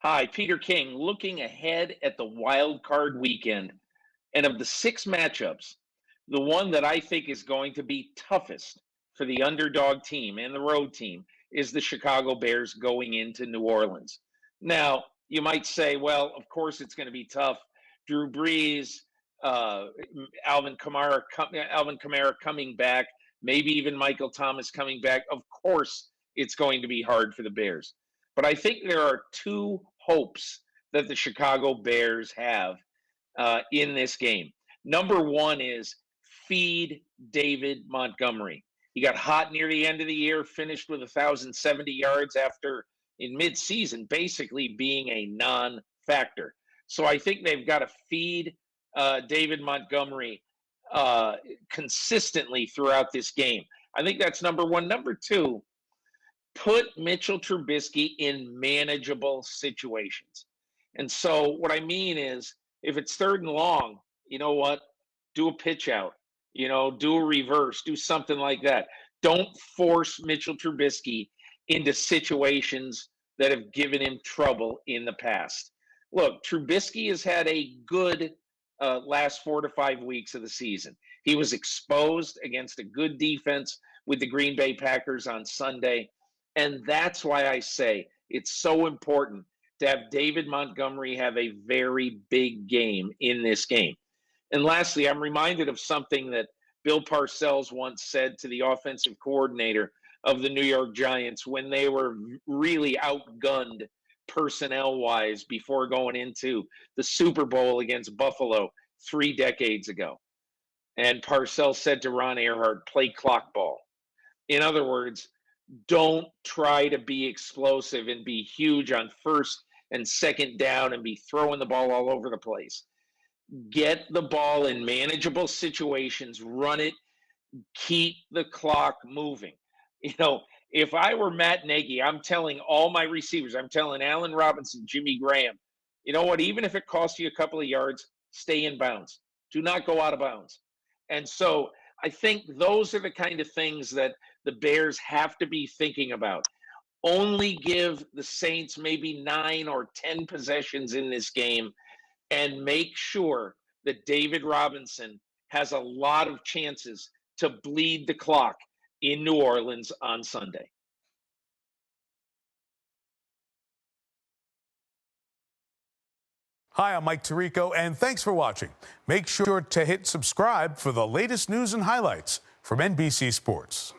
Hi, Peter King. Looking ahead at the wild card weekend, and of the six matchups, the one that I think is going to be toughest for the underdog team and the road team is the Chicago Bears going into New Orleans. Now, you might say, well, of course it's going to be tough. Drew Brees, uh, Alvin Kamara coming back, maybe even Michael Thomas coming back. Of course, it's going to be hard for the Bears. But I think there are two hopes that the Chicago Bears have in this game. Number one is feed David Montgomery. He got hot near the end of the year, finished with 1,070 yards after in midseason basically being a non-factor. So I think they've got to feed David Montgomery consistently throughout this game. I think that's number one. Number two, put Mitchell Trubisky in manageable situations. And so what I mean is if it's third and long, you know what? Do a pitch out, do a reverse, do something like that. Don't force Mitchell Trubisky into situations that have given him trouble in the past. Look, Trubisky has had a good last 4 to 5 weeks of the season. He was exposed against a good defense with the Green Bay Packers on Sunday. And that's why I say it's so important to have David Montgomery have a very big game in this game. And lastly, I'm reminded of something that Bill Parcells once said to the offensive coordinator of the New York Giants when they were really outgunned personnel-wise before going into the Super Bowl against Buffalo 3 decades ago. And Parcells said to Ron Earhart, play clock ball. In other words, don't try to be explosive and be huge on first and second down and be throwing the ball all over the place. Get the ball in manageable situations, run it, keep the clock moving. If I were Matt Nagy, I'm telling all my receivers, I'm telling Allen Robinson, Jimmy Graham, you know what, even if it costs you a couple of yards, stay in bounds. Do not go out of bounds. And so I think those are the kind of things that the Bears have to be thinking about. Only give the Saints maybe 9 or 10 possessions in this game and make sure that David Robinson has a lot of chances to bleed the clock in New Orleans on Sunday. Hi, I'm Mike Tirico, and thanks for watching. Make sure to hit subscribe for the latest news and highlights from NBC Sports.